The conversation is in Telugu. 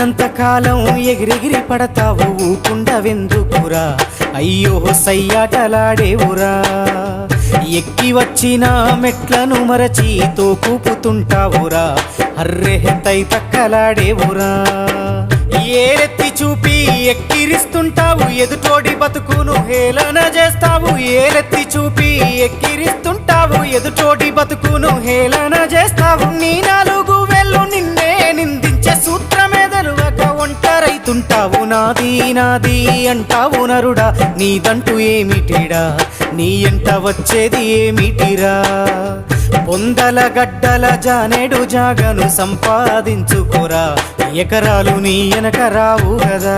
ఉన్నంత కాలం ఎగిరెగిరి పడతావు ఊకుండవెందుకురా అయ్యో సయ్యాటలాడేవురా ఎక్కి వచ్చిన మెట్లను మరచి తోకూపుతుంటావురా అర్రె తై తక్కలాడేవురా ఏరెత్తి చూపి ఎక్కిరిస్తుంటావు ఎదుటోడి బతుకును హేళన చేస్తావు ఏరెత్తి చూపి ఎక్కిరిస్తుంటావు ఎదుటోడి బతుకును హేళన చేస్తావు నీ నాలుగు వేళ్ళు నిన్నే నిందించే సూత్రమే తెలవక ఒంటరైతుంటావు నాది నాది అంటావు నరుడా నీదంటూ ఏమిటిడా నీ ఎంట వచ్చేది ఏమిటిరా పొందల గడ్డల జానేడు జాగను సంపాదించుకోరా ఎకరాలు నీ వెనక రావు కదా।